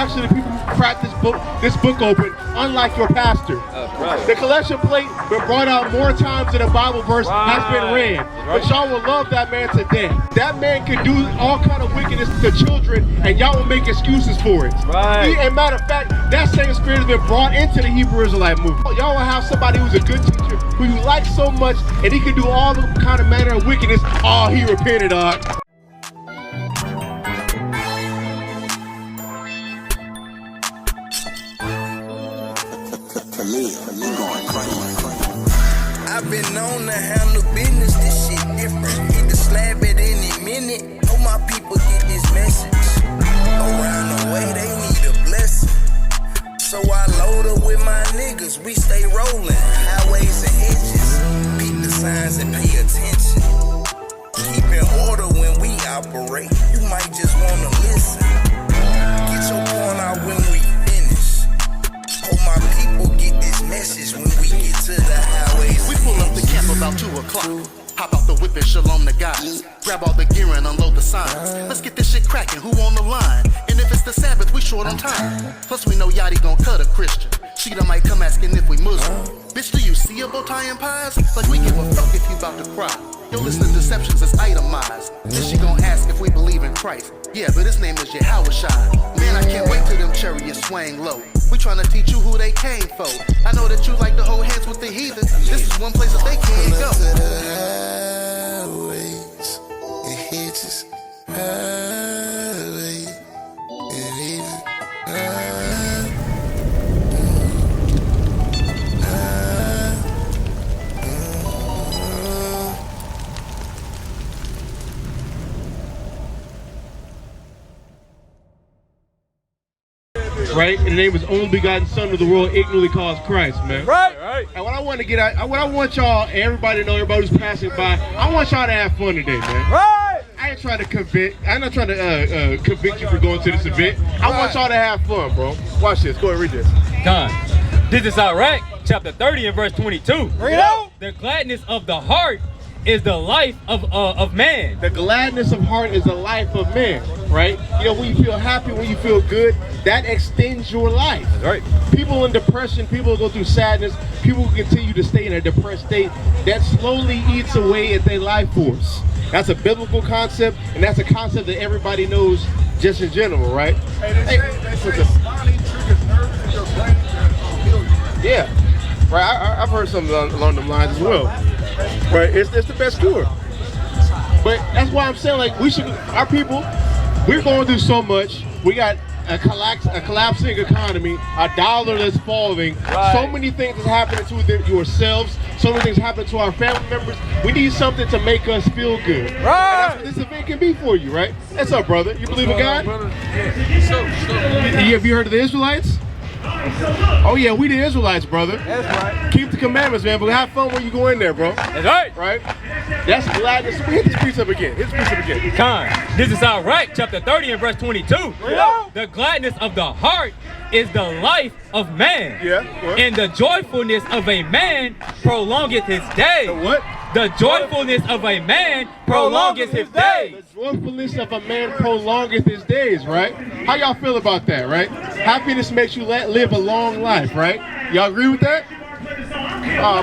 actually the people who cracked this book open, unlike your pastor. Right. The collection plate been brought out more times than a Bible verse has been read. Right. But y'all will love that man to death. That man can do all kind of wickedness to children, and y'all will make excuses for it. Right. And matter of fact, that same spirit has been brought into the Hebrew Israelite movement. Y'all will have somebody who's a good teacher, who you like so much, and he can do all the kind of manner of wickedness. Oh, he repented, dog. I've been known to handle business, this shit different. Hit the slab at any minute. Hope my people get this message. Around the way, they need a blessing. So I load up with my niggas, we stay rolling. Highways and hedges, peep the signs and pay attention. Keep in order when we operate, you might just wanna listen. Get your point out when we finish. Hope my people get this message when we get to the highways. We pull up the camp about 2 o'clock. Hop out the whip and shalom to guys. Grab all the gear and unload the signs. Let's get this shit cracking, who on the line? And if it's the Sabbath, we short on time. Plus we know Yachty gon' cut a Christian. Cheetah might come asking if we Muslim. Bitch, do you see a bow tie and pies? Like we give a fuck if you about to cry. Your list of deceptions is itemized. Then she gon' ask if we believe in Christ. Yeah, but his name is Yahushua. Man, I can't wait till them chariots swang low. We tryna teach you who they came for. I know that you like to hold hands with the heathen. This is one place that they can't go. Highways and hedges, highway and hedges, Right? And the name is only begotten Son of the world, ignorantly calls Christ, man. Right. Right. And what I want to get at, what I want y'all, everybody to know, everybody who's passing by, I want y'all to have fun today, man. Right. I ain't trying to convict. I'm not trying to convict you for going to this event. I want y'all to have fun, bro. Watch this. Go ahead, read this. Done. This is Iraq, chapter 30 and verse 22. Bring it out. The gladness of the heart is the life of man. The gladness of heart is the life of man, right? You know, when you feel happy, when you feel good, that extends your life. That's right. People in depression, people who go through sadness, people who continue to stay in a depressed state, that slowly eats away at their life force. That's a biblical concept, and that's a concept that everybody knows just in general, right? They say the body triggers nerves in your brain that heal you. Yeah, right. I've heard something along them lines as well. Right, it's the best cure. But that's why I'm saying, like, we should, our people, we're going through so much. We got a collapsing economy, a dollar that's falling, so many things that's happening to yourselves, so many things happening to our family members. We need something to make us feel good. Right. And that's what this event can be for you, right? What's up, brother? You believe in God? Have you heard of the Israelites? Oh yeah, we the Israelites, brother. That's right. Keep the commandments, man, but have fun when you go in there, bro. That's right. Right? That's gladness. Hit this piece up again. Hit this piece up again. Con. This is Iraq, chapter 30 and verse 22. Yeah. The gladness of the heart is the life of man. Yeah. What? And the joyfulness of a man prolongeth his day. The what? The joyfulness of a man prolongeth his days. The joyfulness of a man prolongeth his days, right? How y'all feel about that, right? Happiness makes you live a long life, right? Y'all agree with that?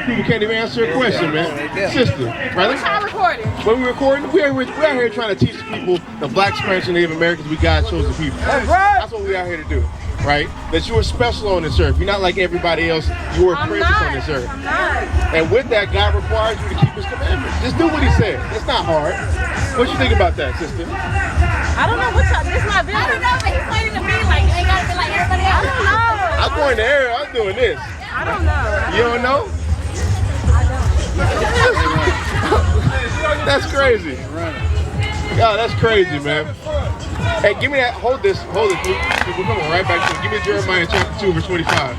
People can't even answer a question, man. Sister, right? How recording? When we're recording, we're out here trying to teach people, the Black, Spanish, and Native Americans, we God chosen people. That's right. That's what we're out here to do, right? That you are special on this earth. You're not like everybody else. You are a princess on this earth. I'm not. And with that, God requires you to keep His commandments. Just do what He said. It's not hard. What you think about that, sister? I don't know what y'all, this my video. I don't know, but he's waiting to be like, you ain't gotta be like everybody else. I don't know. I'm going to air. I'm doing this. I don't know. You don't know? That's crazy. God, that's crazy, man. Hey, give me that. Hold this. Hold it. We're coming right back to it. Give me Jeremiah chapter 2, verse 25.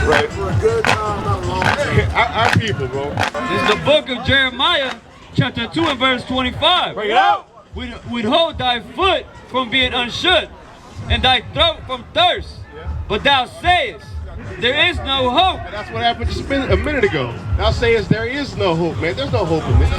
Right. For a good time, not a long time. Our people, bro. This is the book of Jeremiah, chapter 2 and verse 25. Bring it out. Withhold thy foot from being unshut, and thy throat from thirst. But thou sayest, there is no hope. That's what happened just a minute ago. Thou sayest there is no hope, man. There's no hope in this.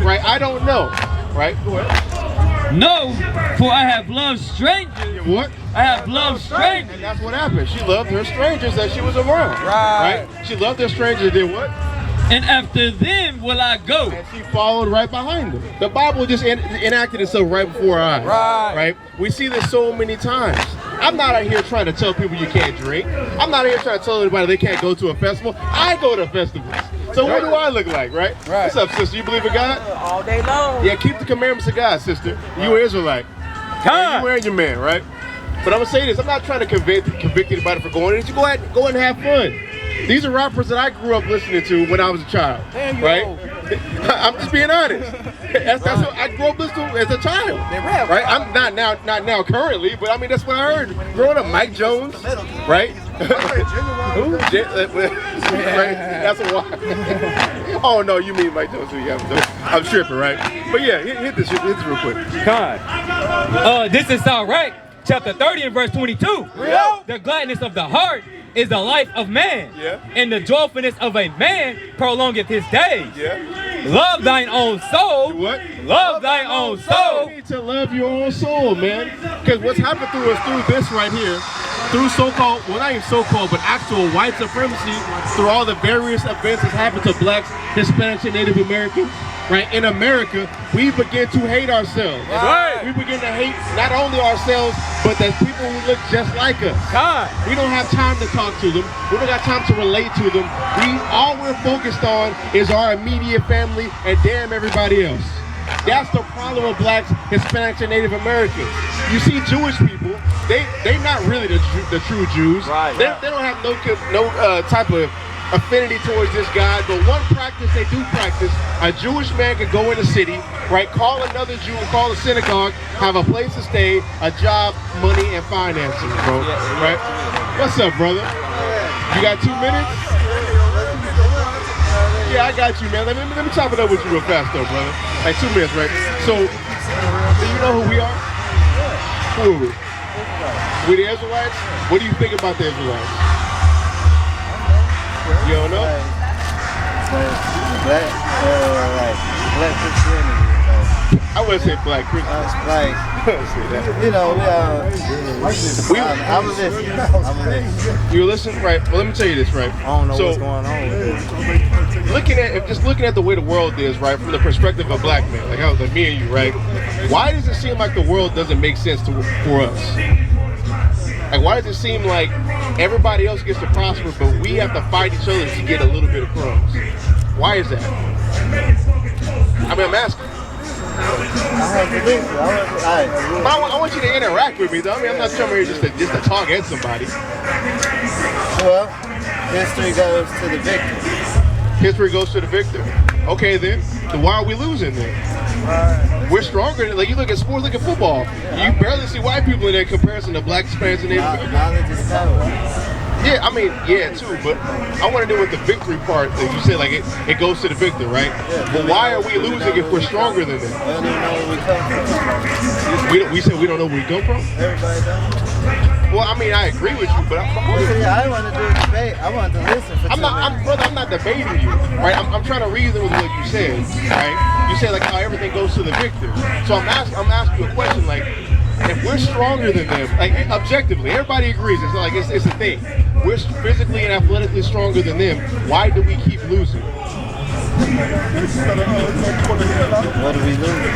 Right? I don't know. Right? Go ahead. No, for I have loved strangers. What? I have loved strangers. And that's what happened. She loved her strangers that she was around. Right. She loved her strangers. Did what? And after them will I go. And she followed right behind them. The Bible just enacted itself right before our eyes. Right. We see this so many times. I'm not out here trying to tell people you can't drink. I'm not here trying to tell anybody they can't go to a festival. I go to festivals. So what do I look like, right? What's up, sister? You believe in God? All day long. Yeah, keep the commandments of God, sister. You an Israelite. You wearing your man, right? But I'm gonna say this, I'm not trying to convict anybody for going in. You go and have fun. These are rappers that I grew up listening to when I was a child, right? I'm just being honest. That's what I grew up listening to as a child. They rap, right? I'm not now currently, but I mean that's what I heard growing up. Mike Jones, right? Who? Right? That's a why. Oh no, you mean Mike Jones? I'm tripping, right? But yeah, hit this real quick. This is all right. Chapter 30 and verse 22. Yeah. The gladness of the heart is the life of man. Yeah. And the joyfulness of a man prolongeth his days. Yeah. Love thine own soul. Do what? Love thine own soul. You need to love your own soul, man. Because what's happened through us through this right here, through so-called, well not even so-called, but actual white supremacy, through all the various events that happened to blacks, Hispanics, and Native Americans, right? In America, we begin to hate ourselves. Right. We begin to hate not only ourselves, but the people who look just like us. God. We don't have time to talk to them. We don't got time to relate to them. All we're focused on is our immediate family and damn everybody else. That's the problem with blacks, Hispanics, and Native Americans. You see Jewish people, they not really the true Jews. Right. They don't have no type of affinity towards this God, but one practice they do practice, a Jewish man can go in the city, right, call another Jew, call a synagogue, have a place to stay, a job, money, and finances, bro, right? What's up, brother? You got 2 minutes? Yeah, I got you, man. Let me chop it up with you real fast, though, brother. Like 2 minutes, right? So, do you know who we are? Who are we? We the Israelites? What do you think about the Israelites? You don't know? Black Christianity. I wouldn't say black Christian. Like, you know, I'm listening. You listen, right? Well, let me tell you this, right? I don't know what's going on with it. Just looking at the way the world is, right, from the perspective of a black man, like me and you, right? Why does it seem like the world doesn't make sense for us? Like, why does it seem like everybody else gets to prosper, but we have to fight each other to get a little bit of crumbs? Why is that? I mean, I'm asking. I want you to interact with me, though. I mean, I'm not coming here just to talk at somebody. Well, history goes to the victor. History goes to the victor. Okay, then why are we losing then? We're stronger than, like, you look at sports, look at football. You barely see white people in that comparison to black, Hispanics, and Native Americans. Knowledge is power. Yeah, I mean, yeah, too, but I want to do with the victory part that you said, like, it goes to the victor, right? Yeah, but why are we losing if we're stronger than them? I don't even know where we come from. We said we don't know where we come from? Everybody does. Well, I mean, I agree with you, but I didn't want to do a debate. I wanted to listen for brother, I'm not debating you, right? I'm trying to reason with what you said, right? You said, like, how everything goes to the victor. So I'm asking you a question, like, if we're stronger than them, like, objectively, everybody agrees, it's like, it's a thing. We're physically and athletically stronger than them. Why do we keep losing? What do we lose?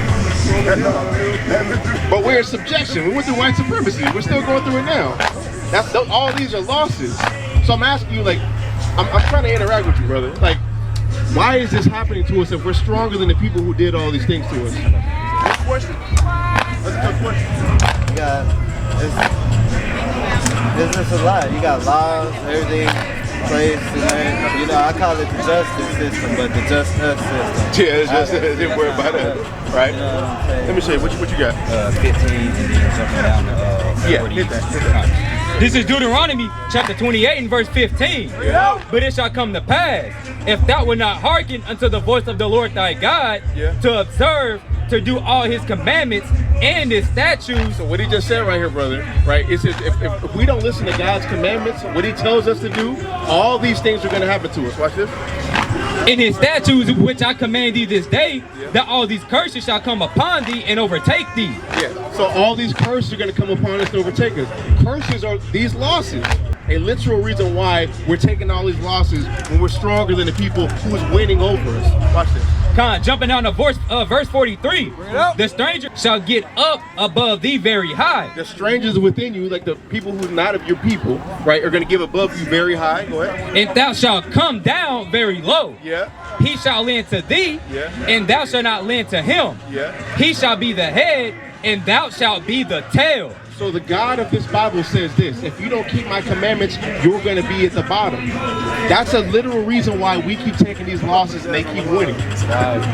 But we're in subjection. We went through white supremacy. We're still going through it now. All these are losses. So I'm asking you, like, I'm trying to interact with you, brother. Like, why is this happening to us if we're stronger than the people who did all these things to us? Good question. That's a good question. It's just a lot. You got laws, everything placed in there. You know, I call it the justice system, but the just us system. Yeah, it's just didn't worry about that, right? You know what I'm saying? Let me show you. What you got? 15 and then jumping down to 40. Hit that. This is Deuteronomy chapter 28 and verse 15. Yeah. But it shall come to pass, if thou wilt not hearken unto the voice of the Lord thy God, to observe, to do all his commandments and his statutes. So what he just said right here, brother, right? It says if we don't listen to God's commandments, what he tells us to do, all these things are going to happen to us. Watch this. In his statutes, which I command thee this day, that all these curses shall come upon thee and overtake thee. Yeah. So all these curses are going to come upon us and overtake us. Curses are these losses. A literal reason why we're taking all these losses when we're stronger than the people who's winning over us. Watch this. Jumping down to verse 43. The stranger shall get up above thee very high. The strangers within you, like the people who's not of your people, right, are going to give above you very high. Go ahead. And thou shalt come down very low. Yeah. He shall lend to thee, and thou shalt not lend to him. Yeah. He shall be the head, and thou shalt be the tail. So the God of this Bible says this: if you don't keep my commandments, you're going to be at the bottom. That's a literal reason why we keep taking these losses and they keep winning.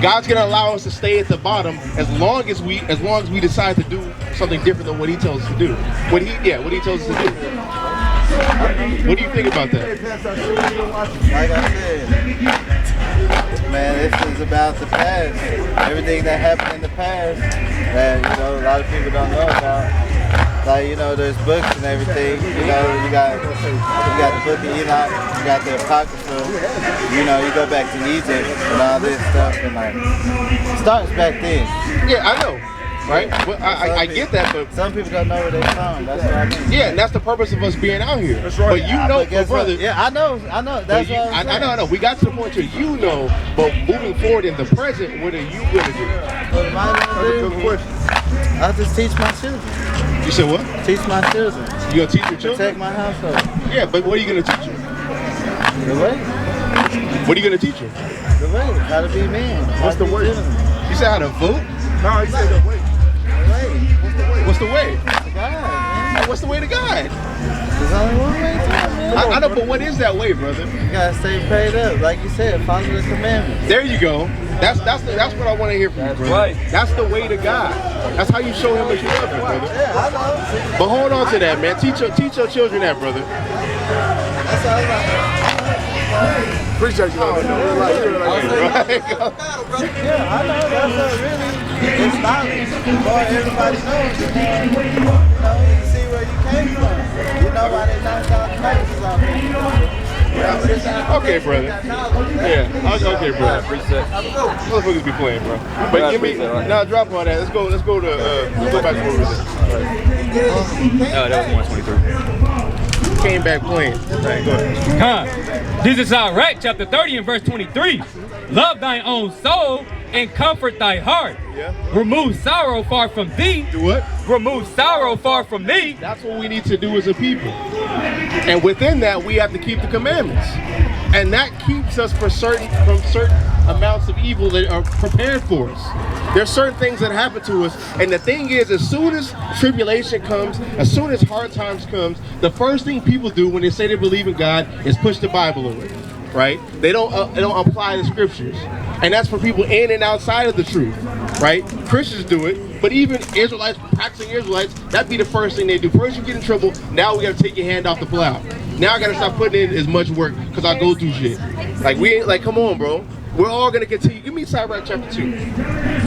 God's going to allow us to stay at the bottom as long as we decide to do something different than what He tells us to do. What He tells us to do. What do you think about that? Like I said, man, this is about the past. Everything that happened in the past that, you know, a lot of people don't know about. Like, you know, there's books and everything. You know, you got the book of Enoch, you got the Apocrypha. You know, you go back to Egypt and all this stuff, and like, it starts back then. Yeah, I know. Right? But I get that, but some people don't know where they're from. That's what I mean. Yeah, and that's the purpose of us being out here. That's right. But you know, but brother. Yeah, I know. That's what I'm saying. I know. We got to the point where you know, but moving forward in the present, what are you going to do? What am I going to do? I'll just teach my children. You said what? Teach my children. You gonna teach your children? Protect my household. Yeah, but what are you gonna teach them? The way. What are you gonna teach them? The way. How to be men. What's the way? You said how to vote? No, he said the way. What's the way? To God, man. What's the way to God? There's only one way to God, man. I know, but what is that way, brother? You gotta stay prayed up, like you said. Follow the commandments. There you go. That's what I want to hear from you, brother. Right. That's the way to God. That's how you show Him that you love Him, brother. Yeah, I know. But hold on to that, man. Teach your children that, brother. That's all I Appreciate you. Yeah, I know. That's what really it's knowledge. Boy, everybody knows. You can see where you came from. You know why they knocked out the mattresses off you. Okay, brother. Yeah. Okay, brother. Motherfuckers be playing, bro. But give me drop all that. Let's go back to what we said. Oh, that was 123. Came back playing. Right, go ahead. This is Sirach, chapter 30 and verse 23. Love thine own soul and comfort thy heart. Yeah. Remove sorrow far from thee. Do what? Remove sorrow far from thee. That's what we need to do as a people. And within that, we have to keep the commandments. And that keeps us from certain amounts of evil that are prepared for us. There's certain things that happen to us, and the thing is, as soon as tribulation comes, as soon as hard times comes, the first thing people do when they say they believe in God is push the Bible away, right? They don't apply the scriptures, and that's for people in and outside of the truth, right? Christians do it, but even Israelites, practicing Israelites, that'd be the first thing they do. First you get in trouble, now we gotta take your hand off the plow. Now I gotta stop putting in as much work because I go through shit. Like we ain't like, come on, bro. We're all gonna continue. Give me Sirach chapter 2.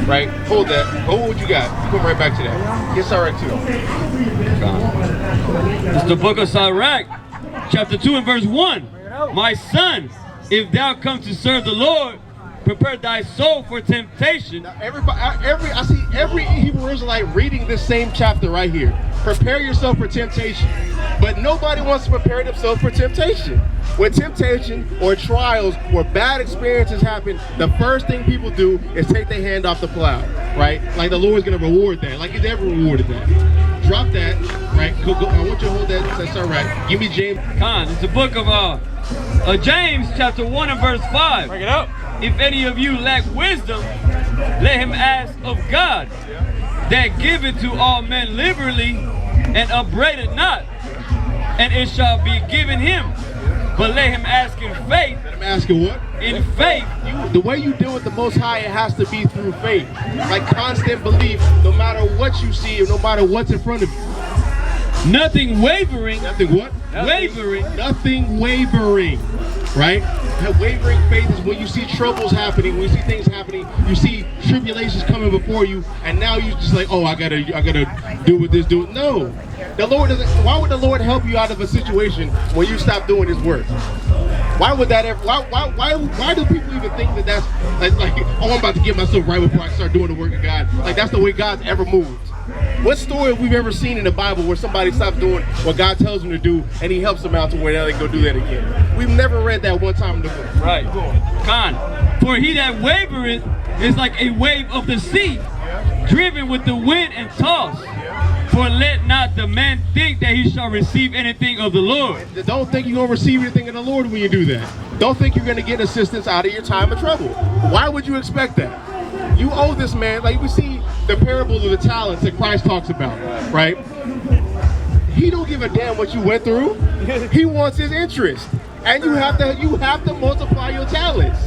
Right? Hold that. Hold what you got. Come right back to that. Get Sirach 2. It's the book of Sirach, chapter 2 and verse 1. My son, if thou come to serve the Lord, prepare thy soul for temptation. Now I see every Hebrew Israelite reading this same chapter right here. Prepare yourself for temptation. But nobody wants to prepare themselves for temptation. When temptation or trials or bad experiences happen, the first thing people do is take their hand off the plow, right? Like the Lord's gonna reward that, like He's ever rewarded that. Drop that, right? Go. I want you to hold that. That's all right. Give me James. It's the book of James, chapter 1 and verse 5. Bring it up. If any of you lack wisdom, let him ask of God, that giveth to all men liberally, and upbraideth not, and it shall be given him. But let him ask in faith. Let him ask in what? In faith. The way you deal with the Most High, it has to be through faith. Like constant belief, no matter what you see or no matter what's in front of you. Nothing wavering. Nothing what? Wavering. Nothing wavering. Right? That wavering faith is when you see troubles happening, when you see things happening, you see tribulations coming before you, and now you just like, oh, I gotta do with this, do it. No. The Lord doesn't. Why would the Lord help you out of a situation when you stop doing His work? Why would that ever? Why do people even think that that's like oh, I'm about to get myself right before I start doing the work of God? Like that's the way God's ever moved. What story have we ever seen in the Bible where somebody stops doing what God tells them to do and He helps them out to where now they can go do that again? We've never read that one time in the book. Right. Con. For he that wavereth is like a wave of the sea, driven with the wind and tossed. For let not the man think that he shall receive anything of the Lord. Don't think you're going to receive anything of the Lord when you do that. Don't think you're going to get assistance out of your time of trouble. Why would you expect that? You owe this man, like we see the parable of the talents that Christ talks about, right? He don't give a damn what you went through. He wants his interest. And you have to multiply your talents.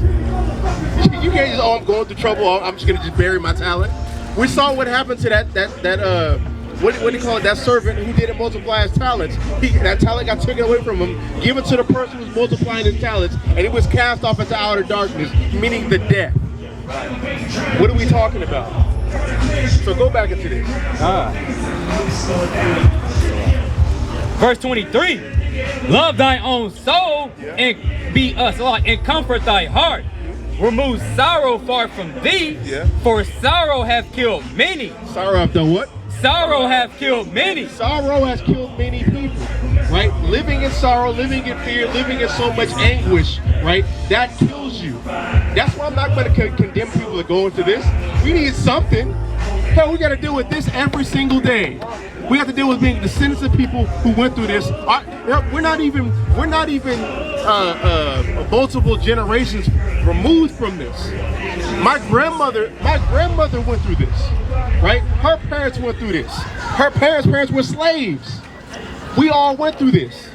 You can't just, oh, I'm going through trouble, I'm just going to just bury my talent. We saw what happened to that what do you call it? That servant who didn't multiply his talents. That talent got taken away from him, given to the person who was multiplying his talents, and he was cast off into outer darkness, meaning the death. What are we talking about? So go back into this. Verse 23. Love thy own soul and be and comfort thy heart. Remove sorrow far from thee, for sorrow hath killed many. Sorrow hath done what? Sorrow hath killed many. Sorrow has killed many people, right? Living in sorrow, living in fear, living in so much anguish, right? That kills you. That's why I'm not going to condemn people that go into this. We need something. Hell, we got to deal with this every single day. We have to deal with being descendants of people who went through this. We're not even multiple generations removed from this. My grandmother went through this, right? Her parents went through this. Her parents were slaves. We all went through this.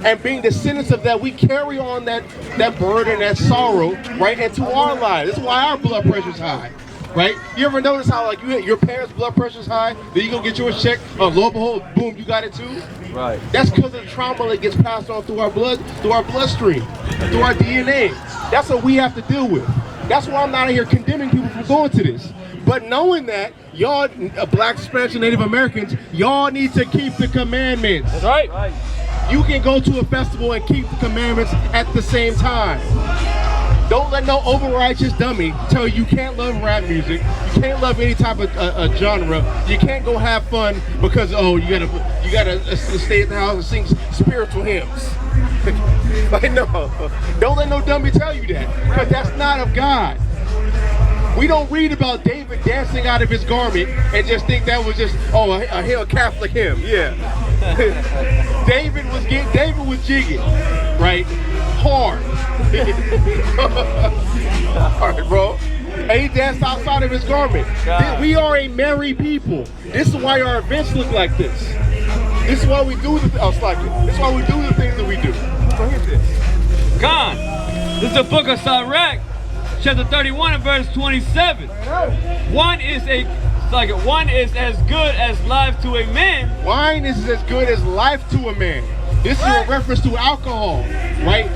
And being descendants of that, we carry on that burden, that sorrow, right, into our lives. That's why our blood pressure's high. Right? You ever notice how like your parents' blood pressure's high, then you go get yours checked, lo and behold, boom, you got it too? Right. That's because of the trauma that gets passed on through our bloodstream, through our DNA. That's what we have to deal with. That's why I'm not out here condemning people for going to this. But knowing that, y'all, Black, Spanish, and Native Americans, y'all need to keep the commandments. That's right. You can go to a festival and keep the commandments at the same time. Don't let no overrighteous dummy tell you can't love rap music, you can't love any type of genre, you can't go have fun because you gotta stay at the house and sing spiritual hymns. Like no, don't let no dummy tell you that, because that's not of God. We don't read about David dancing out of his garment and just think that was just a Catholic hymn. Yeah, David was jigging, right? Hard. Alright, bro. And he danced outside of his garment. We are a merry people. This is why our events look like this. This is why we do this is why we do the things that we do. So here's this. God, this is the book of Sirach, chapter 31 and verse 27. One is as good as life to a man. Wine is as good as life to a man. This is a reference to alcohol, right?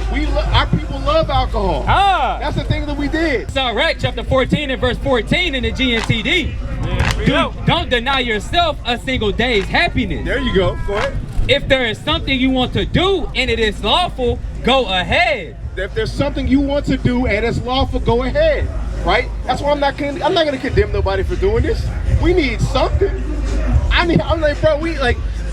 Our people love alcohol. That's the thing that we did. Sirach chapter 14 and verse 14 in the GNTD. Don't deny yourself a single day's happiness. There you go. Go ahead. If there is something you want to do and it is lawful, go ahead. If there's something you want to do and it's lawful, go ahead. Right? That's why I'm not going to condemn nobody for doing this. We need something. I'm like, bro,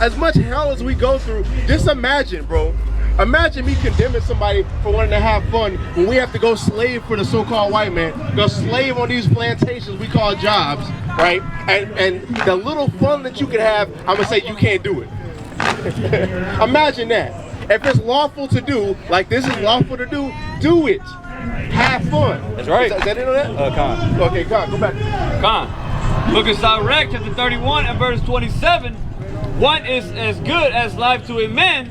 as much hell as we go through, just imagine, bro. Imagine me condemning somebody for wanting to have fun when we have to go slave for the so-called white man, go slave on these plantations we call jobs, right? And the little fun that you can have, I'm gonna say you can't do it. Imagine that. If it's lawful to do, like this is lawful to do it. Have fun. That's right. Is that it on that? Con. Okay, Con, go back. Con. Look at Sirach chapter 31 and verse 27. One is as good as life to a man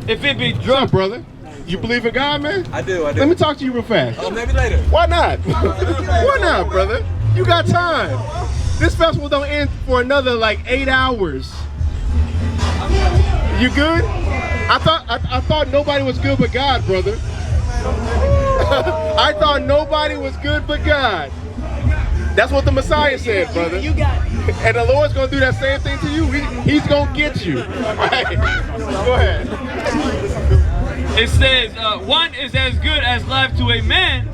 if it be drunk. What's up, brother? You believe in God, man? I do. Let me talk to you real fast. Oh, maybe later. Why not? Why not, brother? You got time. This festival don't end for another like 8 hours. You good? I thought nobody was good but God, brother. I thought nobody was good but God. That's what the Messiah said, brother. You got it. And the Lord's going to do that same thing to you. He's going to get you. Right? Go ahead. It says, wine is as good as life to a man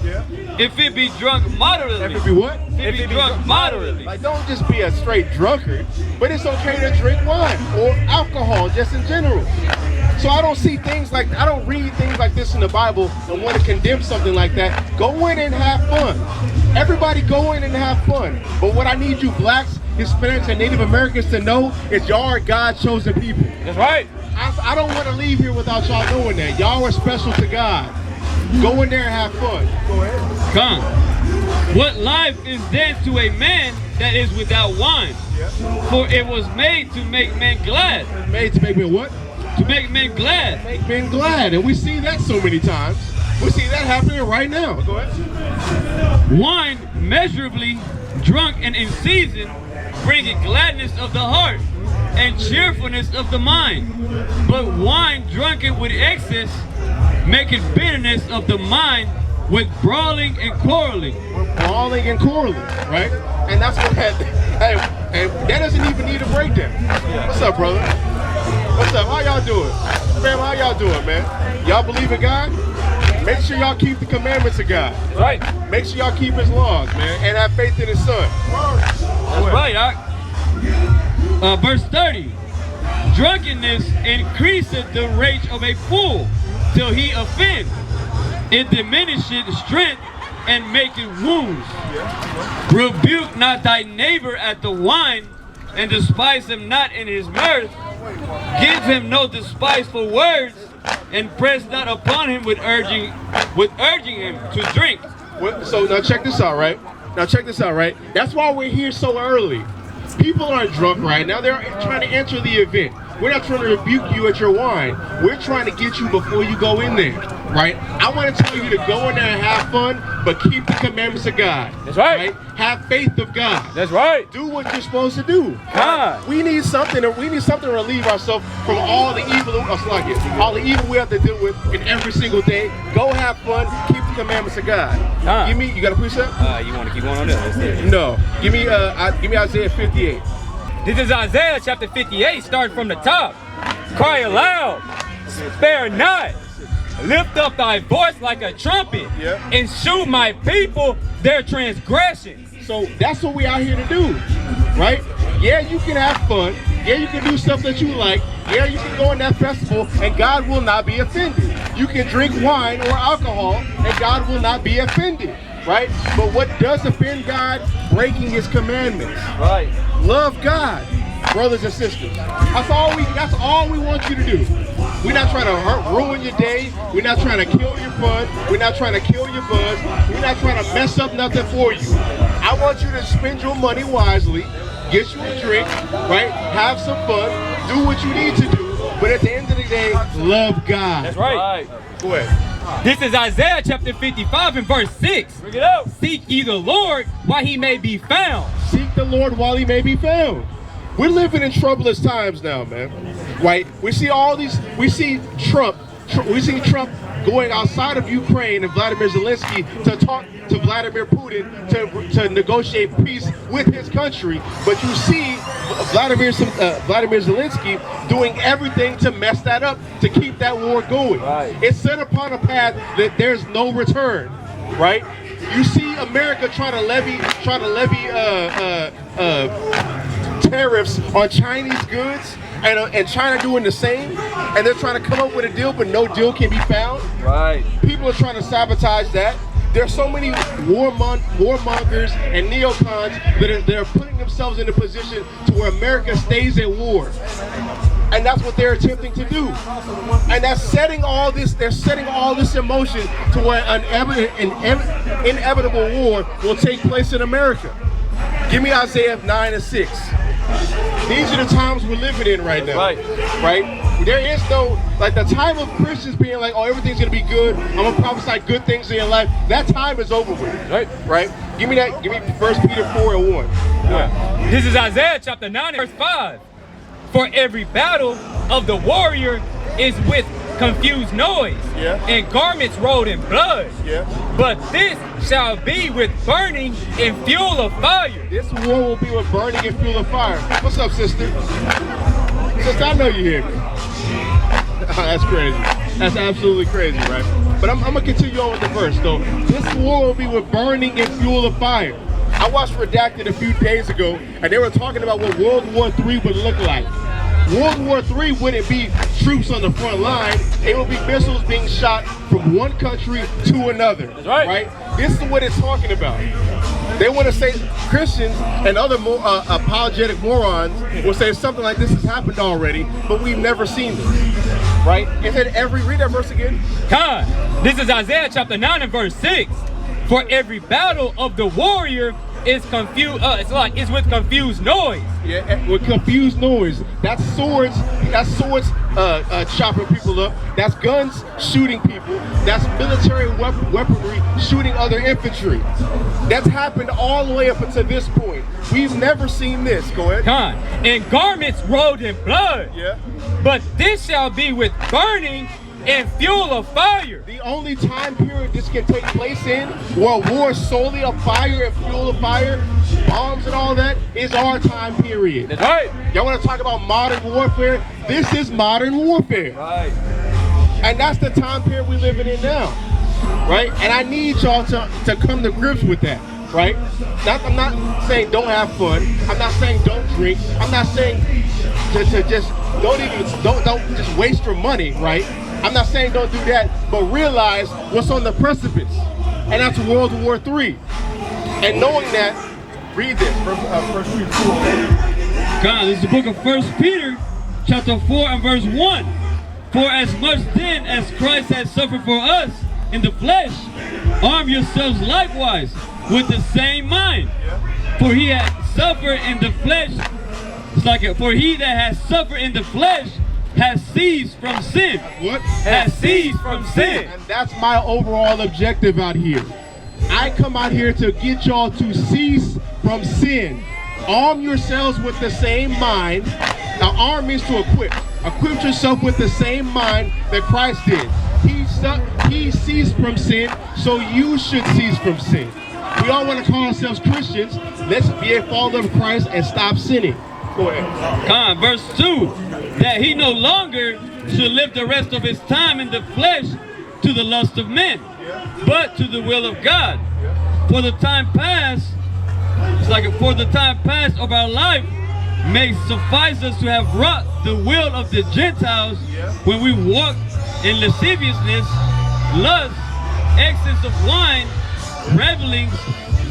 if it be drunk moderately. If it be what? If it be drunk moderately. Like, don't just be a straight drunkard, but it's okay to drink wine or alcohol just in general. So I don't see things like, I don't read things like this in the Bible and want to condemn something like that. Go in and have fun. Everybody go in and have fun. But what I need you blacks, Hispanics, and Native Americans to know is y'all are God's chosen people. That's right. I don't want to leave here without y'all knowing that. Y'all are special to God. Go in there and have fun. Go ahead. Come. What life is then to a man that is without wine? For it was made to make men glad. Made to make men what? To make men glad. Make men glad. And we see that so many times. We see that happening right now. Go ahead. Wine measurably drunk and in season, bringing gladness of the heart and cheerfulness of the mind. But wine drunken with excess, making bitterness of the mind with brawling and quarreling. Brawling and quarreling, right? And that's what that, and that doesn't even need a breakdown. What's up, brother? What's up? How y'all doing? Fam, how y'all doing, man? Y'all believe in God? Make sure y'all keep the commandments of God. Right. Make sure y'all keep his laws, man, and have faith in his son. That's right, Doc. Verse 30. Drunkenness increaseth the rage of a fool till he offend. It diminisheth strength and maketh wounds. Rebuke not thy neighbor at the wine, and despise him not in his mirth. Give him no despiteful words, and press not upon him with urging him to drink. So now check this out, right? That's why we're here so early. People aren't drunk right now. They're trying to enter the event. We're not trying to rebuke you at your wine. We're trying to get you before you go in there, right? I want to tell you to go in there and have fun, but keep the commandments of God. That's right. Have faith of God. That's right. Do what you're supposed to do. God. We need something to relieve ourselves from all the evil, all the evil we have to deal with in every single day. Go have fun. Keep the commandments of God. You got a precept? You want to keep going on this? No. Give me Isaiah 58. This is Isaiah chapter 58, starting from the top. Cry aloud, spare not. Lift up thy voice like a trumpet, and shew my people their transgressions. So that's what we out here to do, right? Yeah, you can have fun. Yeah, you can do stuff that you like. Yeah, you can go in that festival, and God will not be offended. You can drink wine or alcohol, and God will not be offended, right? But what does offend God? Breaking his commandments. Right. Love God, brothers and sisters. That's all we want you to do. We're not trying to ruin your day. We're not trying to kill your fun. We're not trying to kill your buzz. We're not trying to mess up nothing for you. I want you to spend your money wisely, get you a drink, right? Have some fun, do what you need to do, but at the end of the day, love God. That's right. Go ahead. This is Isaiah chapter 55 and verse 6. Bring it out. Seek ye the Lord while he may be found. Seek the Lord while he may be found. We're living in troublous times now, man. Right? We see Trump going outside of Ukraine and Vladimir Zelensky to talk to Vladimir Putin to negotiate peace with his country. But you see Vladimir Zelensky doing everything to mess that up, to keep that war going. Right. It's set upon a path that there's no return, right? You see America trying to levy tariffs on Chinese goods, and China doing the same, and they're trying to come up with a deal, but no deal can be found. Right. People are trying to sabotage that. There's so many warmongers and neocons that are putting themselves in a position to where America stays at war. And that's what they're attempting to do. And that's setting all this in motion to where an inevitable war will take place in America. Give me Isaiah 9 and 6. These are the times we're living in right now. Right? There is no, like, the time of Christians being like, oh, everything's going to be good. I'm going to prophesy good things in your life. That time is over with. Right? Give me 1 Peter 4 and 1. Yeah. This is Isaiah chapter 9 and verse 5. For every battle of the warrior is with confused noise, and garments rolled in blood. But this shall be with burning and fuel of fire. This war will be with burning and fuel of fire. What's up, sister? Sister, I know you hear me. That's crazy. That's absolutely crazy, right? But I'm gonna continue on with the verse, though. This war will be with burning and fuel of fire. I watched Redacted a few days ago, and they were talking about what World War III would look like. World War III wouldn't be troops on the front line. It would be missiles being shot from one country to another. That's right. This is what it's talking about. They want to say, Christians and other more apologetic morons will say something like this has happened already, but we've never seen this. Right? It said read that verse again. Con, this is Isaiah chapter 9 and verse 6. For every battle of the warrior is confused. It's with confused noise. Yeah, with confused noise. That's swords. That's swords chopping people up. That's guns shooting people. That's military weaponry shooting other infantry. That's happened all the way up until this point. We've never seen this. Go ahead. Con, and garments rolled in blood. Yeah. But this shall be with burning and fuel of fire. The only time period this can take place in, where war solely of fire and fuel of fire, bombs and all that, is our time period. That's right. Y'all want to talk about modern warfare? This is modern warfare. Right. And that's the time period we're living in now. Right? And I need y'all to come to grips with that. Right? I'm not saying don't have fun. I'm not saying don't drink. I'm not saying to just don't just waste your money, right? I'm not saying don't do that, but realize what's on the precipice, and that's World War III. And knowing that, read this. First Peter 4. God, this is the book of 1 Peter, chapter 4 and verse 1. For as much then as Christ has suffered for us in the flesh, arm yourselves likewise with the same mind. For he that suffered in the flesh, for he that has suffered in the flesh has ceased from sin. What? Has ceased from sin. And that's my overall objective out here. I come out here to get y'all to cease from sin. Arm yourselves with the same mind. Now, arm means to equip. Equip yourself with the same mind that Christ did. He ceased from sin, so you should cease from sin. We all want to call ourselves Christians. Let's be a follower of Christ and stop sinning. Go ahead. Verse 2, that he no longer should live the rest of his time in the flesh to the lust of men, but to the will of God. For the time past, of our life may suffice us to have wrought the will of the Gentiles when we walked in lasciviousness, lust, excess of wine, revelings,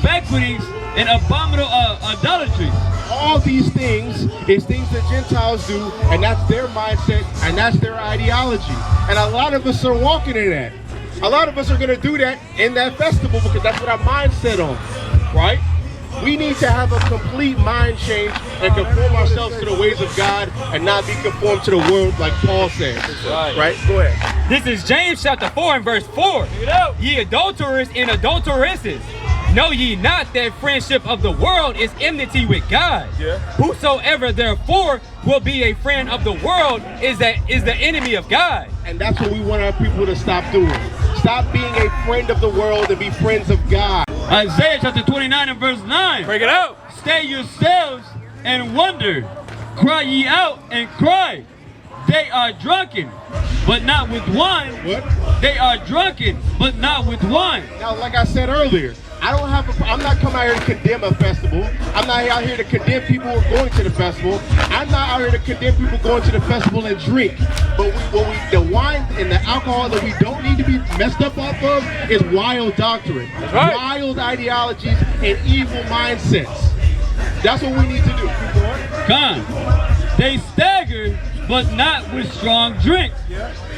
banquetings, and abominable idolatries. All these things is things that Gentiles do, and that's their mindset, and that's their ideology. And a lot of us are walking in that. A lot of us are going to do that in that festival because that's what our mind's set on, right? We need to have a complete mind change and conform ourselves to the ways of God and not be conformed to the world like Paul says. Right? Go ahead. This is James chapter 4 and verse 4. Ye adulterers and adulteresses, know ye not that friendship of the world is enmity with God? Whosoever therefore will be a friend of the world is the enemy of God. And that's what we want our people to stop doing. Stop being a friend of the world and be friends of God. Isaiah chapter 29 and verse 9. Break it out. Stay yourselves and wonder. Cry ye out and cry. They are drunken, but not with wine. What? They are drunken, but not with wine. Now, like I said earlier, I'm not coming out here to condemn a festival. I'm not out here to condemn people who are going to the festival. I'm not out here to condemn people going to the festival and drink. But the wine and the alcohol that we don't need to be messed up off of is wild doctrine. That's right. Wild ideologies and evil mindsets. That's what we need to do. Come. They stagger, but not with strong drink.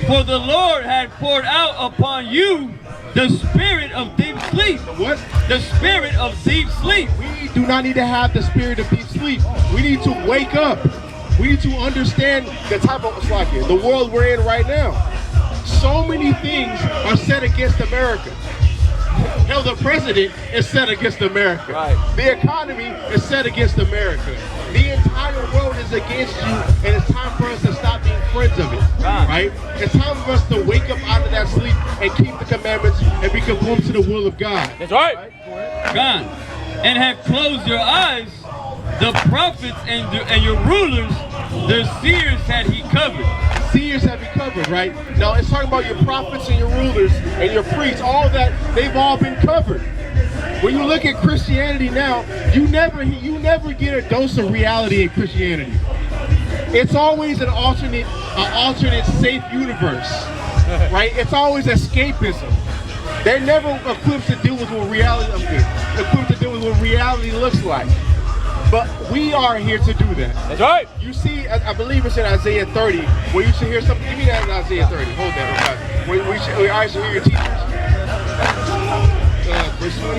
For the Lord had poured out upon you the spirit of deep sleep. What? The spirit of deep sleep. We do not need to have the spirit of deep sleep. We need to wake up. We need to understand the type of the world we're in right now. So many things are set against America. Hell, the president is set against America. Right. The economy is set against America. The entire world is against you, and it's time for us to stop being friends of it. Right? It's time for us to wake up out of that sleep and keep the commandments and be conformed to the will of God. That's right. God, and have closed your eyes, the prophets and your rulers, their seers had he covered. seers have been covered, right? Now it's talking about your prophets and your rulers and your priests, all that, they've all been covered. When you look at Christianity now, you never get a dose of reality in Christianity. It's always an alternate safe universe, right? It's always escapism. They're never equipped to deal with what reality. Equipped to deal with what reality looks like. But we are here to do that. That's right. You see, I believe it's in Isaiah 30, where you should hear something. Give me that in Isaiah 30. Hold that. Okay. We I should hear your teachers. Verse 20.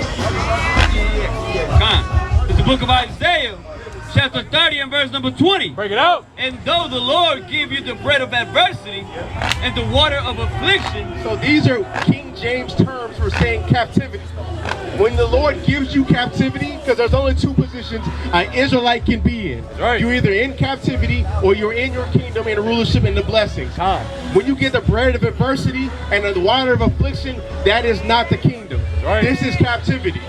It's the book of Isaiah, chapter 30 and verse number 20. Break it out. And though the Lord give you the bread of adversity and the water of affliction. So these are King James terms for saying captivity. When the Lord gives you captivity, because there's only two positions an Israelite can be in. Right. You're either in captivity or you're in your kingdom and rulership and the blessings. When you get the bread of adversity and the water of affliction, that is not the kingdom. Right. This is captivity.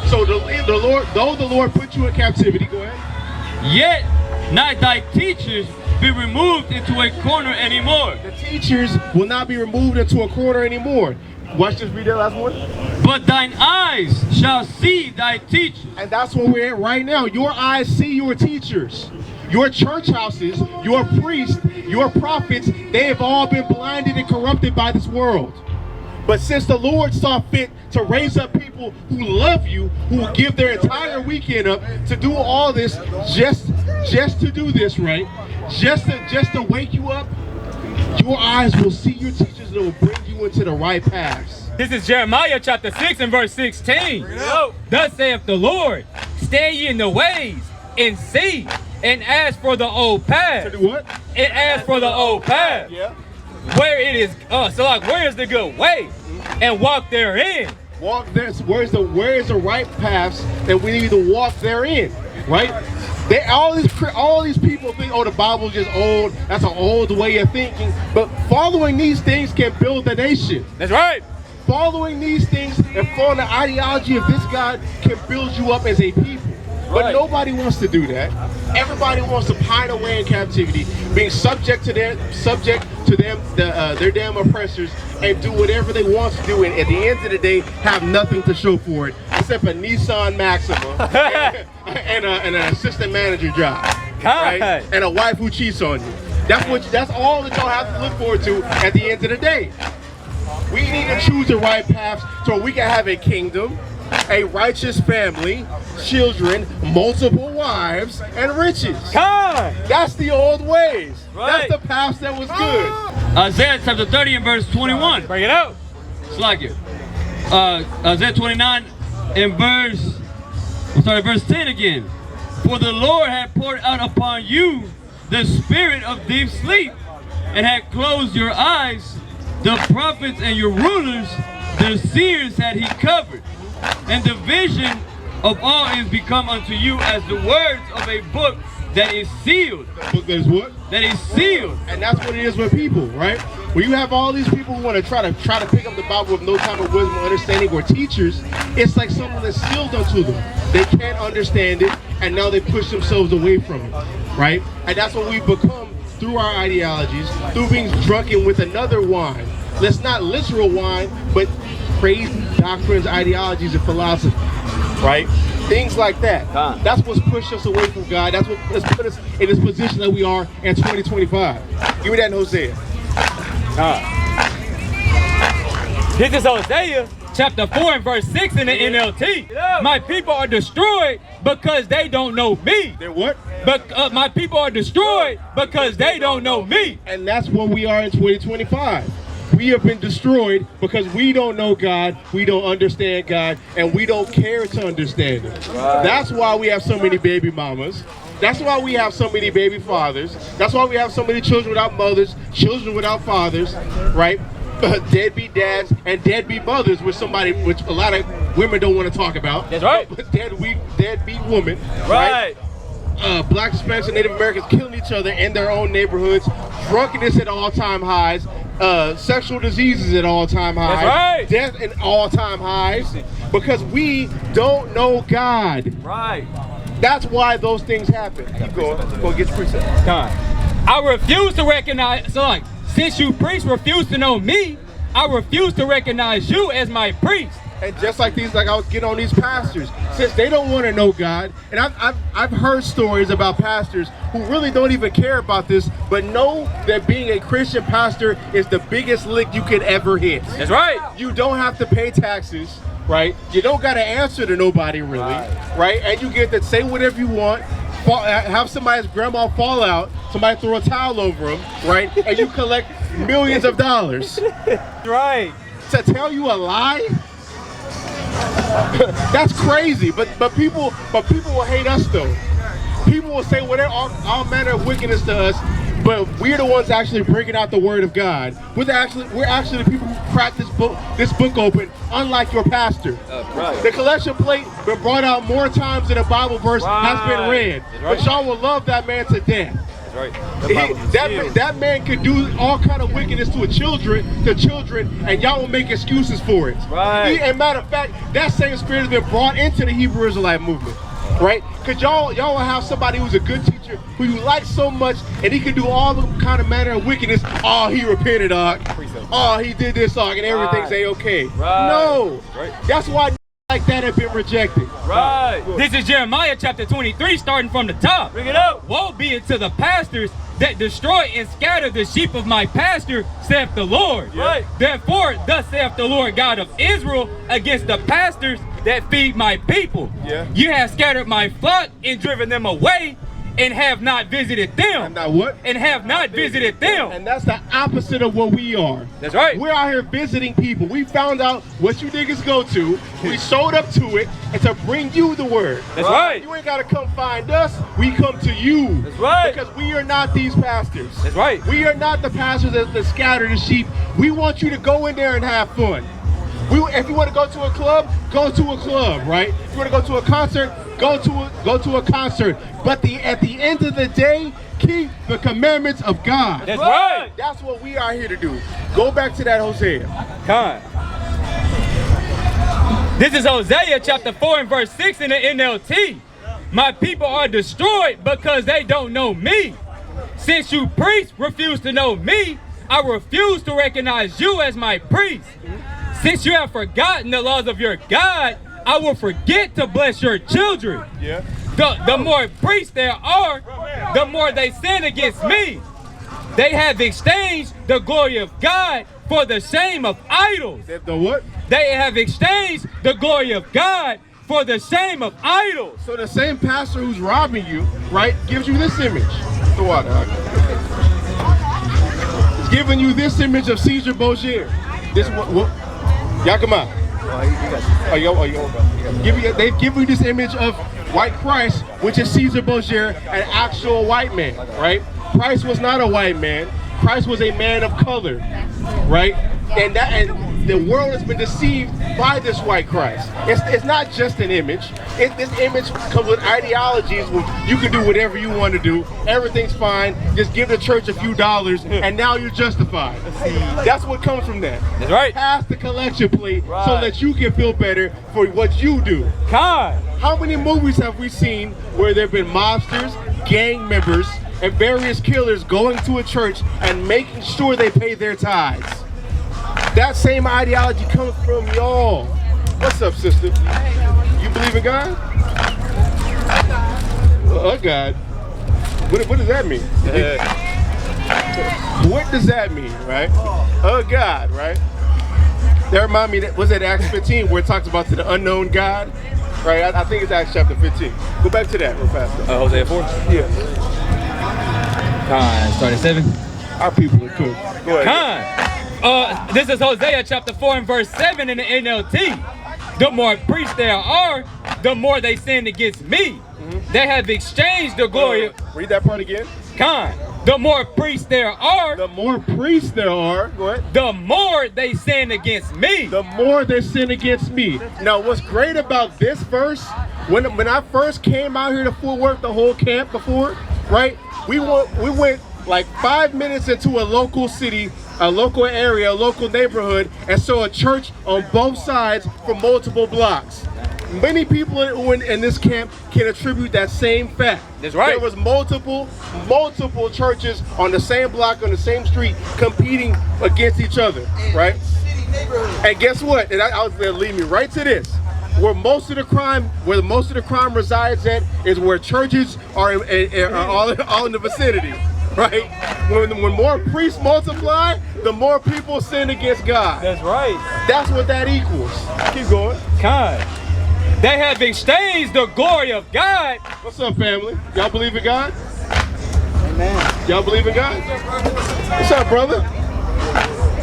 So the Lord, though the Lord put you in captivity, go ahead. Yet not thy teachers be removed into a corner anymore. The teachers will not be removed into a corner anymore. Watch this, read that last one. But thine eyes shall see thy teachers. And that's where we're at right now. Your eyes see your teachers. Your church houses, your priests, your prophets, they have all been blinded and corrupted by this world. But since the Lord saw fit to raise up people who love you, who will give their entire weekend up to do all this, just to do this, right? Just to wake you up, your eyes will see your teachers and it will bring you into the right paths. This is Jeremiah chapter 6 and verse 16. Thus saith the Lord, stand ye in the ways and see, and ask for the old path. So do what? And ask for the old path. Yeah. Where it is, so like, where is the good way? And walk therein. Walk there. Where's the right paths that we need to walk therein, right? All these people think, oh, the Bible's just old. That's an old way of thinking. But following these things can build a nation. That's right. Following these things and following the ideology of this God can build you up as a people. But nobody wants to do that. Everybody wants to pine away in captivity, being subject to their damn oppressors, and do whatever they want to do, and at the end of the day, have nothing to show for it except a Nissan Maxima and an assistant manager job, right? And a wife who cheats on you. That's all that y'all have to look forward to at the end of the day. We need to choose the right path so we can have a kingdom, a righteous family, children, multiple wives, and riches. That's the old ways. Right. That's the path that was good. Isaiah chapter 30 and verse 21. Bring it out. It's like it. Isaiah 29 and verse 10 again. For the Lord had poured out upon you the spirit of deep sleep, and had closed your eyes. The prophets and your rulers, the seers had he covered. And the vision of all is become unto you as the words of a book that is sealed. The book that is what? That is sealed. And that's what it is with people, right? When you have all these people who want to try to pick up the Bible with no type of wisdom, understanding, or teachers, it's like something that's sealed unto them. They can't understand it, and now they push themselves away from it, right? And that's what we've become through our ideologies, through being drunken with another wine. That's not literal wine, but crazy doctrines, ideologies, and philosophy, right? Things like that. That's what's pushed us away from God. That's what has put us in this position that we are in 2025. Give me that in Hosea. This is Hosea chapter 4 and verse 6 in the NLT. My people are destroyed because they don't know me. They're what? But my people are destroyed because they don't know me. And that's what we are in 2025. We have been destroyed because we don't know God, we don't understand God, and we don't care to understand Him. That's why we have so many baby mamas. That's why we have so many baby fathers. That's why we have so many children without mothers, children without fathers, right? Deadbeat dads and deadbeat mothers, which a lot of women don't want to talk about. That's right. But deadbeat women, right? Black, Hispanics, and Native Americans killing each other in their own neighborhoods, drunkenness at all-time highs, sexual diseases at all-time highs, that's right. Death at all-time highs, because we don't know God. Right. That's why those things happen. Keep going. Go get your precept. I refuse to recognize, Since you priests refuse to know me, I refuse to recognize you as my priest. And just like these, like I was getting on these pastors, since they don't want to know God, and I've heard stories about pastors who really don't even care about this, but know that being a Christian pastor is the biggest lick you could ever hit. That's right. You don't have to pay taxes, right? You don't got to answer to nobody really, right? And you get to say whatever you want, have somebody's grandma fall out, somebody throw a towel over them, right? And you collect millions of dollars. Right. To tell you a lie? That's crazy, but people will hate us though. People will say whatever all manner of wickedness to us, but we're the ones actually bringing out the word of God. We're actually the people who cracked this book open, unlike your pastor. Right. The collection plate been brought out more times than a Bible verse has been read, but y'all will love that man to death. Right. That man could do all kind of wickedness to children, and y'all will make excuses for it. Right. And matter of fact, that same spirit has been brought into the Hebrew Israelite movement, right? Because y'all will have somebody who's a good teacher who you like so much, and he can do all the kind of manner of wickedness. Oh, he repented, oh, he did this, and everything's a-okay. Right. No, Right. That's why like that have been rejected. Right. This is Jeremiah chapter 23, starting from the top. Bring it up. Woe be it to the pastors that destroy and scatter the sheep of my pasture, saith the Lord. Right. Therefore, thus saith the Lord God of Israel against the pastors that feed my people. Yeah. You have scattered my flock and driven them away, and have not visited them. And now what? And have not visited them. And that's the opposite of what we are. That's right. We're out here visiting people. We found out what you niggas go to. We showed up to it, and to bring you the word. That's right. You ain't got to come find us. We come to you. That's right. Because we are not these pastors. That's right. We are not the pastors that scatter the sheep. We want you to go in there and have fun. If you want to go to a club, go to a club, right? If you want to go to a concert, go to a concert. But at the end of the day, keep the commandments of God. That's right. That's what we are here to do. Go back to that Hosea. Come on. This is Hosea chapter 4 and verse 6 in the NLT. My people are destroyed because they don't know me. Since you priests refuse to know me, I refuse to recognize you as my priest. Since you have forgotten the laws of your God, I will forget to bless your children. Yeah. The more priests there are, the more they sin against me. They have exchanged the glory of God for the shame of idols. The what? They have exchanged the glory of God for the shame of idols. So the same pastor who's robbing you, right, gives you this image. The what? It's giving you this image of Caesar Borgia. This what? Yakima. They give you this image of white Christ, which is Caesar Borgia, an actual white man, right? Christ was not a white man. Christ was a man of color, right? And the world has been deceived by this white Christ. It's not just an image. This image comes with ideologies where you can do whatever you want to do. Everything's fine. Just give the church a few dollars, and now you're justified. That's what comes from that. That's right. Pass the collection plate so that you can feel better for what you do. God. How many movies have we seen where there have been mobsters, gang members, and various killers going to a church and making sure they pay their tithes? That same ideology comes from y'all. What's up, sister? You believe in God? God. What does that mean? What does that mean, right? God, right? That remind me, was that Acts 15 where it talks about to the unknown God? Right, I think it's Acts chapter 15. Go back to that real fast. Hosea 4? Yeah. Start at 7. Our people are cool. Go ahead. This is Hosea chapter 4 and verse 7 in the NLT. The more priests there are, the more they sin against me. They have exchanged the glory. Read that part again. The more priests there are. The more priests there are. Go ahead. The more they sin against me. The more they sin against me. Now, what's great about this verse, when I first came out here to Fort Worth, the whole camp before, right? We went like 5 minutes into a local city, a local area, a local neighborhood, and saw a church on both sides for multiple blocks. Many people in this camp can attribute that same fact. That's right. There was multiple churches on the same block, on the same street, competing against each other, right? And guess what? And I was gonna lead me right to this. Where most of the crime resides at is where churches are all in the vicinity, right? When more priests multiply, the more people sin against God. That's right. That's what that equals. Keep going. God. They have exchanged the glory of God. What's up, family? Y'all believe in God? Amen. Y'all believe in God? What's up, brother?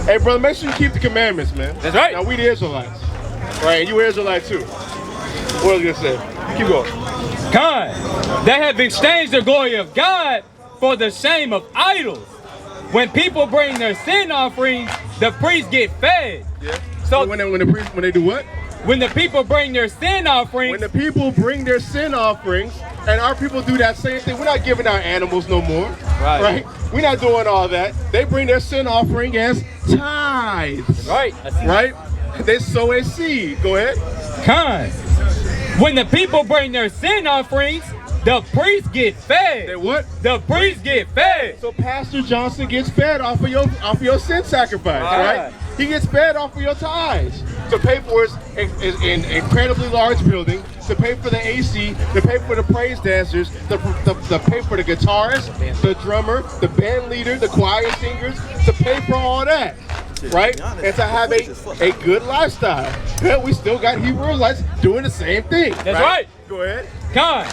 Hey, brother, make sure you keep the commandments, man. That's right. Now, we the Israelites. Right, and you Israelite too. What was I gonna say? Keep going. God. They have exchanged the glory of God for the shame of idols. When people bring their sin offerings, the priests get fed. Yeah. So when they do what? When the people bring their sin offerings. When the people bring their sin offerings, and our people do that same thing, we're not giving our animals no more. Right? We're not doing all that. They bring their sin offering as tithes. Right. Right? They sow a seed. Go ahead. Kind. When the people bring their sin offerings, the priests get fed. They what? The priests get fed. So Pastor Johnson gets fed off of your sin sacrifice, right? He gets fed off of your tithes to pay for his incredibly large building, to pay for the AC, to pay for the praise dancers, to pay for the guitarist, the drummer, the band leader, the choir singers, to pay for all that. Right? And to have a good lifestyle. Yeah, we still got Hebrew Israelites doing the same thing. That's right. Go ahead. God.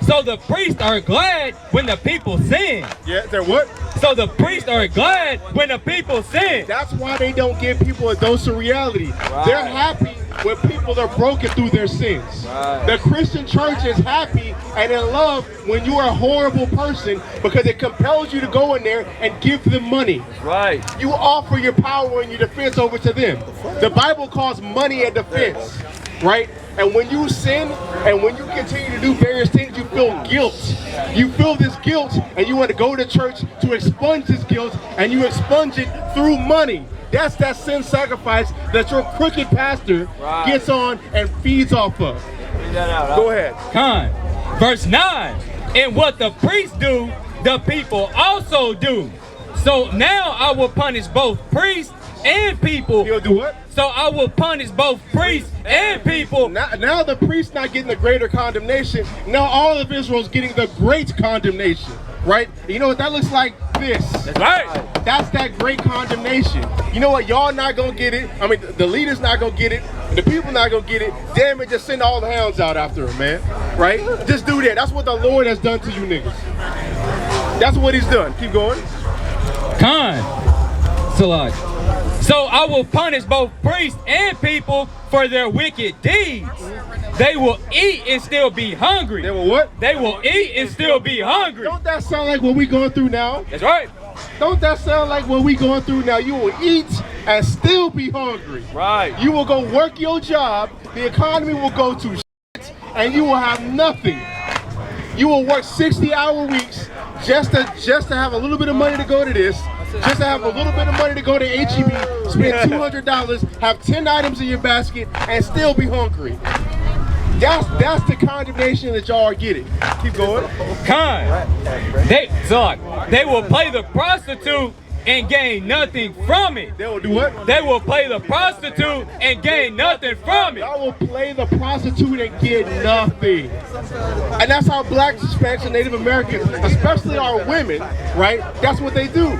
So the priests are glad when the people sin. Yeah, they're what? So the priests are glad when the people sin. That's why they don't give people a dose of reality. Right. They're happy when people are broken through their sins. Right. The Christian church is happy and in love when you are a horrible person because it compels you to go in there and give them money. Right. You offer your power and your defense over to them. The Bible calls money a defense, right? And when you sin and when you continue to do various things, you feel guilt. You feel this guilt and you want to go to church to expunge this guilt, and you expunge it through money. That's that sin sacrifice that your crooked pastor gets on and feeds off of. Go ahead. Con. Verse 9. And what the priests do, the people also do. So now I will punish both priests and people. You'll do what? So I will punish both priests and people. Now the priest's not getting the greater condemnation. Now all of Israel's getting the great condemnation, right? You know what that looks like? This. That's right. That's that great condemnation. You know what? Y'all not gonna get it. I mean, the leaders not gonna get it. The people not gonna get it. Damn it, just send all the hounds out after him, man. Right? Just do that. That's what the Lord has done to you niggas. That's what he's done. Keep going. So I will punish both priests and people for their wicked deeds. They will eat and still be hungry. They will what? They will eat and still be hungry. Don't that sound like what we going through now? That's right. Don't that sound like what we going through now? You will eat and still be hungry. Right. You will go work your job, the economy will go to shit, and you will have nothing. You will work 60-hour weeks just to have a little bit of money to go to this, just to have a little bit of money to go to HEB, spend $200, have 10 items in your basket, and still be hungry. That's the condemnation that y'all are getting. Keep going. They will play the prostitute and gain nothing from it. They will do what? They will play the prostitute and gain nothing from it. Y'all will play the prostitute and get nothing. And that's how blacks, Hispanics, and Native Americans, especially our women, right? That's what they do.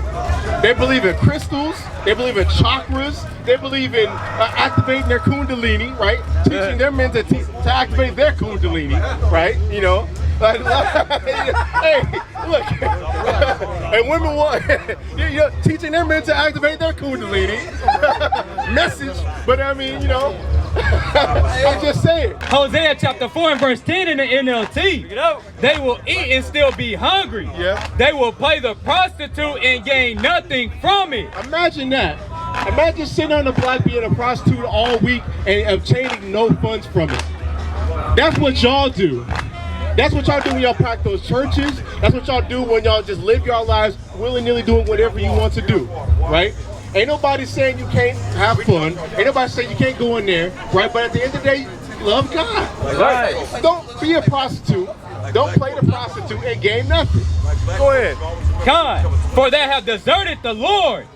They believe in crystals. They believe in chakras. They believe in activating their kundalini, right? Teaching their men to activate their kundalini, right? You know? Hey, look. And women want, teaching their men to activate their kundalini. Message. But I mean, you know, I'm just saying. Hosea chapter 4 and verse 10 in the NLT. They will eat and still be hungry. Yeah. They will play the prostitute and gain nothing from it. Imagine that. Imagine sitting on the block being a prostitute all week and obtaining no funds from it. That's what y'all do. That's what y'all do when y'all pack those churches. That's what y'all do when y'all just live your lives willy-nilly doing whatever you want to do, right? Ain't nobody saying you can't have fun. Ain't nobody saying you can't go in there, right? But at the end of the day, love God. Right. Don't be a prostitute. Don't play the prostitute and gain nothing. Go ahead. God, for they have deserted the Lord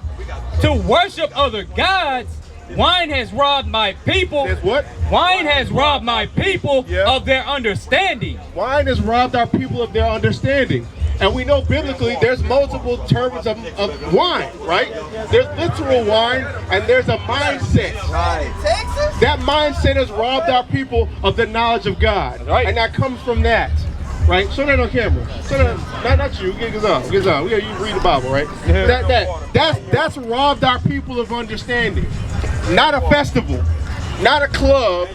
to worship other gods. Wine has robbed my people. There's what? Wine has robbed my people Yeah. of their understanding. Wine has robbed our people of their understanding. And we know biblically there's multiple terms of wine, right? There's literal wine and there's a mindset. Right. That mindset has robbed our people of the knowledge of God. Right. And that comes from that. Right? Show that on camera. Show that, not you, get us on. Get us on. You read the Bible, right? That's robbed our people of understanding. Not a festival, not a club,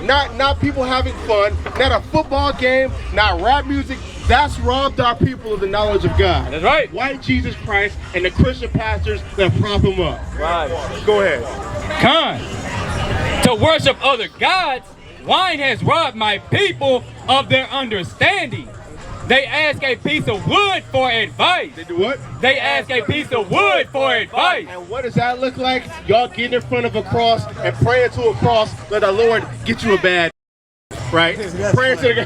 not people having fun, not a football game, not rap music. That's robbed our people of the knowledge of God. That's right. White Jesus Christ and the Christian pastors that prop him up. Right. Go ahead. Con, to worship other gods, wine has robbed my people of their understanding. They ask a piece of wood for advice. They do what? They ask a piece of wood for advice. And what does that look like? Y'all getting in front of a cross and praying to a cross, let the Lord get you a bad, right? Praying to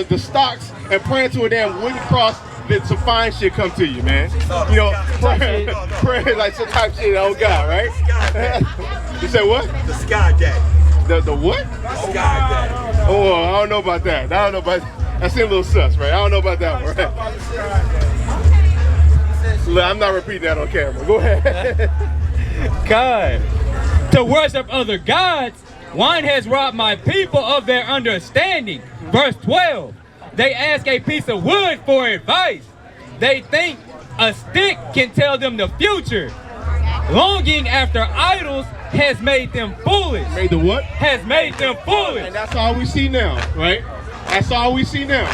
the stocks and praying to a damn wooden cross that some fine shit come to you, man. You know, praying like some type shit, oh God, right? You said what? The Sky Daddy. The what? Sky Daddy. Oh, I don't know about that. That seems a little sus, right? I don't know about that one, right? Look, I'm not repeating that on camera. Go ahead. God, to worship other gods, wine has robbed my people of their understanding. Verse 12, they ask a piece of wood for advice. They think a stick can tell them the future. Longing after idols has made them foolish. Made the what? Has made them foolish. And that's all we see now, right? That's all we see now.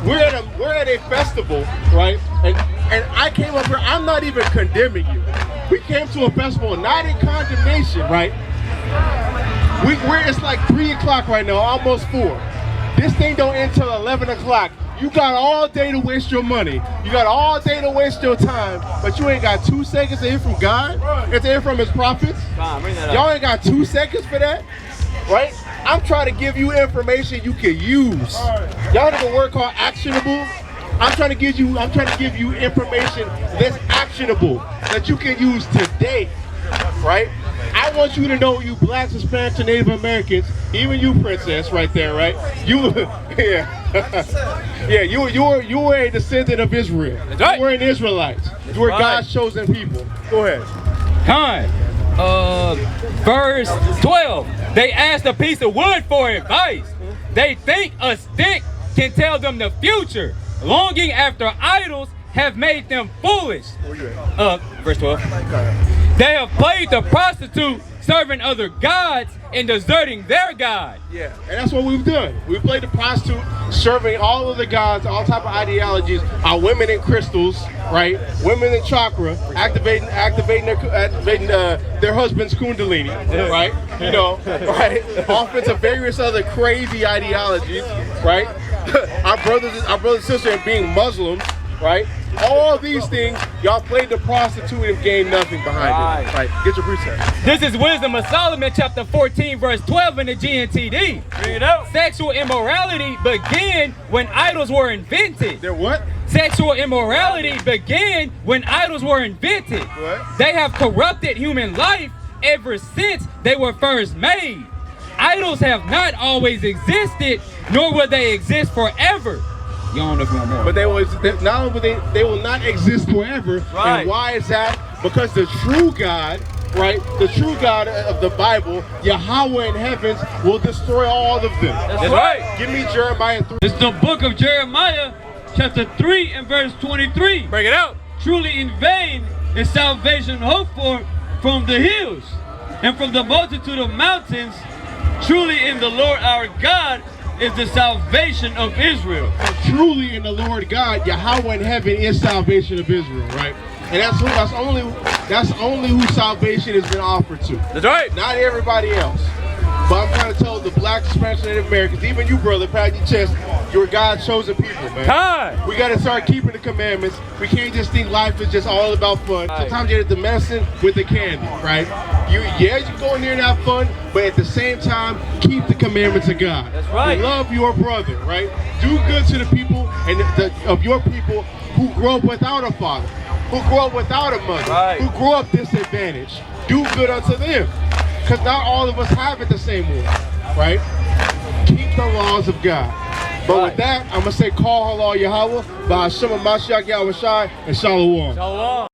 We're at a festival, right? And I came up here, I'm not even condemning you. We came to a festival not in condemnation, right? It's like 3 o'clock right now, almost 4. This thing don't end till 11 o'clock. You got all day to waste your money. You got all day to waste your time, but you ain't got 2 seconds to hear from God and to hear from his prophets. Y'all ain't got 2 seconds for that, right? I'm trying to give you information you can use. Y'all need a word called actionable. I'm trying to give you information that's actionable that you can use today, right? I want you to know, you blacks, Hispanics, and Native Americans, even you, princess, right there, right? You, yeah, you were a descendant of Israel. Right. You were an Israelite. You were God's chosen people. Go ahead. Verse 12, they asked a piece of wood for advice. They think a stick can tell them the future. Longing after idols have made them foolish. Verse 12. They have played the prostitute, serving other gods and deserting their God. Yeah, and that's what we've done. We played the prostitute, serving all of the gods, all type of ideologies. Our women in crystals, right? Women in chakra, activating their husband's kundalini, right? You know, right? Off into various other crazy ideologies, right? our brothers and sisters being Muslims, right? All these things, y'all played the prostitute and gained nothing behind it. Right, get your precept. This is Wisdom of Solomon, chapter 14, verse 12 in the GNTD. Read it out. Sexual immorality began when idols were invented. They're what? Sexual immorality began when idols were invented. What? They have corrupted human life ever since they were first made. Idols have not always existed, nor will they exist forever. You don't know if you want more. But they will not exist forever. Right. And why is that? Because the true God, right? The true God of the Bible, Yahweh in heavens, will destroy all of them. That's right. Give me Jeremiah 3. It's the book of Jeremiah, chapter 3 and verse 23. Bring it out. Truly in vain is salvation hoped for from the hills and from the multitude of mountains. Truly in the Lord our God is the salvation of Israel. So truly in the Lord God, Yahweh in heaven is salvation of Israel, right? And that's only who salvation has been offered to. That's right. Not everybody else. But I'm trying to tell the black, Spanish, and Native Americans, even you, brother, pat your chest, you're God's chosen people, man. Time. We got to start keeping the commandments. We can't just think life is just all about fun. Sometimes you have to mess in with the candy, right? You can go in there and have fun, but at the same time, keep the commandments of God. That's right. Love your brother, right? Do good to the people of your people who grow up without a father, who grow up without a mother, Right. who grow up disadvantaged. Do good unto them. Because not all of us have it the same way, right? Keep the laws of God. But with that, I'm going to say, call Allah Yahweh, by Hashem Mashiach Yahweh Shai, and Shalom. Shalom.